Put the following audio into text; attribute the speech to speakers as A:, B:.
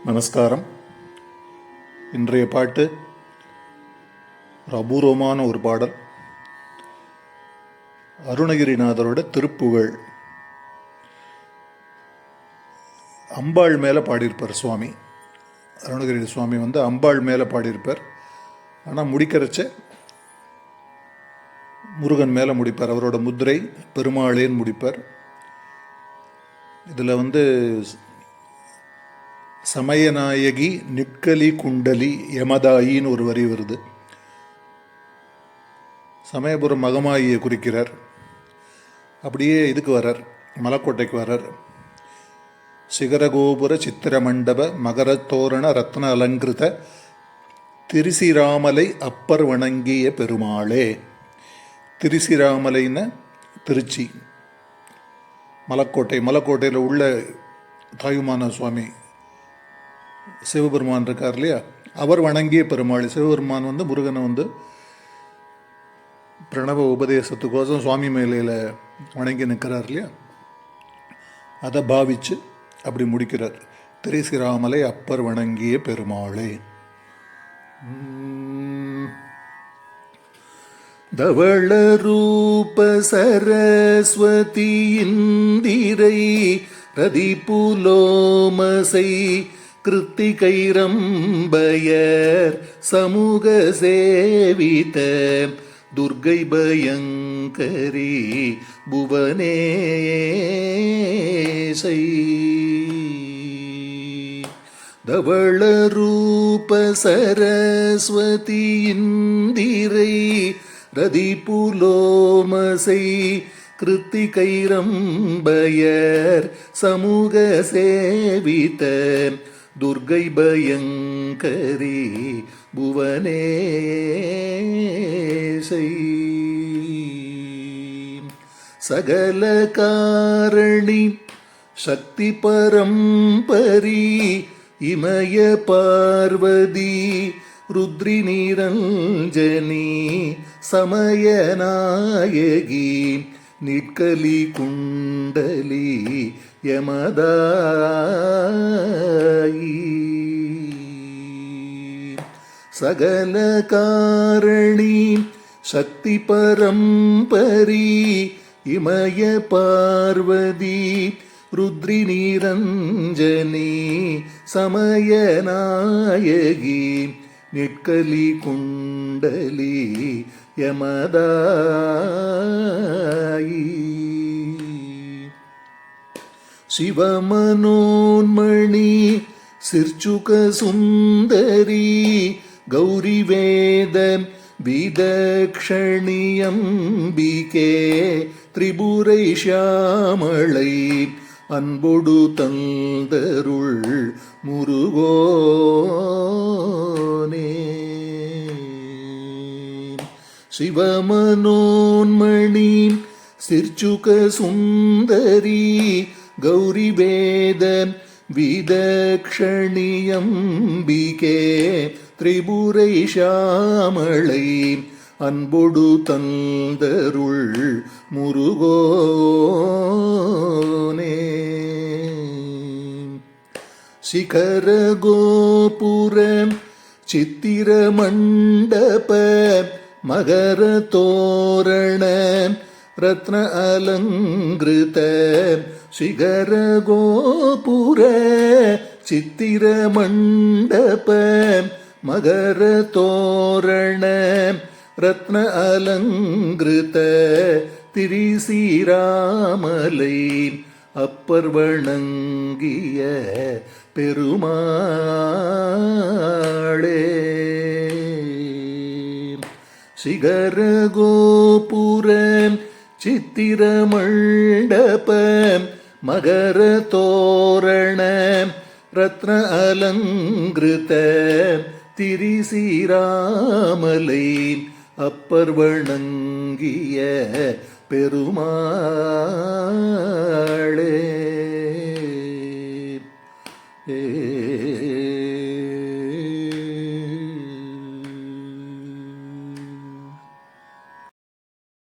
A: நமஸ்காரம். இன்றைய பாட்டு ஒரு அபூர்வமான ஒரு பாடல். அருணகிரிநாதரோட திருப்புகழ். அம்பாள் மேலே பாடியிருப்பார் சுவாமி. அருணகிரி சுவாமி அம்பாள் மேலே பாடியிருப்பார். ஆனால் முடிக்கிறச்ச முருகன் மேலே முடிப்பார். அவரோட முத்திரை பெருமாளேன்னு முடிப்பார். இதில் சமயநாயகி நிட்கலி குண்டலி யமதாயின்னு ஒரு வரி வருது. சமயபுரம் மகமாயியை குறிக்கிறார். அப்படியே இதுக்கு வரார், மலைக்கோட்டைக்கு வரார். சிகரகோபுர சித்திர மண்டப மகரத்தோரண ரத்ன அலங்கிருத திருசிராமலை அப்பர் வணங்கிய பெருமாளே. திருசிராமலைன்னு திருச்சி, மலைக்கோட்டையில் உள்ள தாயுமான சுவாமி சிவபெருமான் இருக்கார் இல்லையா, அவர் வணங்கிய பெருமாள். சிவபெருமான் முருகனை பிரணவ உபதேசத்துக்கோசம் சுவாமி மேலையில் வணங்கி நிற்கிறார் இல்லையா, அதை பாவிச்சு அப்படி முடிக்கிறார். திருசிராமலை அப்பர் வணங்கிய பெருமாளே. தவள ரூப சரஸ்வதி இந்திரை ரதிபுலோமசை கிருத்திகைரம்பயர் சமூக சேவித துர்கை பயங்கரி புவனேசை. தவள ரூப சரஸ்வதி இந்திரை ரதிபுலோமசை கிருத்திகைரம்பயர் சமூக சேவித துர்கை பயங்கரி புவனேசை. சகல காரணி சக்தி பரம்பரி இமய பார்வதி ருத்ரி நிரஞ்சனி சமயநாயகி நிட்கலி குண்டலி யமதாயி. சகல காரணி சக்தி பரம்பரி இமய பார்வதி ருத்ரி நிரஞ்சனி சமயநாயகி நிட்கலி குண்டலி யமதாயி. சிவமனோன்மணி சிர்ச்சுக சுந்தரி கௌரி வேத விதக்ஷணியம்பிகே திரிபுரை ஷியாமளை அன்பொடு தந்தருள் முருகோனே. சிவமனோன்மணி சிர்ச்சுக சுந்தரி கௌரி வேத விதக்ஷணியம்பிகே திரிபுரை ஷியாமளை அன்பொடு தந்தருள் முருகோனே. சிகர கோபுர சித்திர மண்டப மகர தோரண ரத்ன அலங்கிருத சிகர கோபுர சித்திர மண்டப மகர தோரண ரத்ன அலங்கிருத திரிசிராமலை அப்பர் வணங்கிய பெருமாளே. சிகர கோபுர சித்திர மண்டப மகர தோரண ரத்ன அலங்கிருத திரிசிராமலை அப்பர் வணங்கிய பெருமாளே.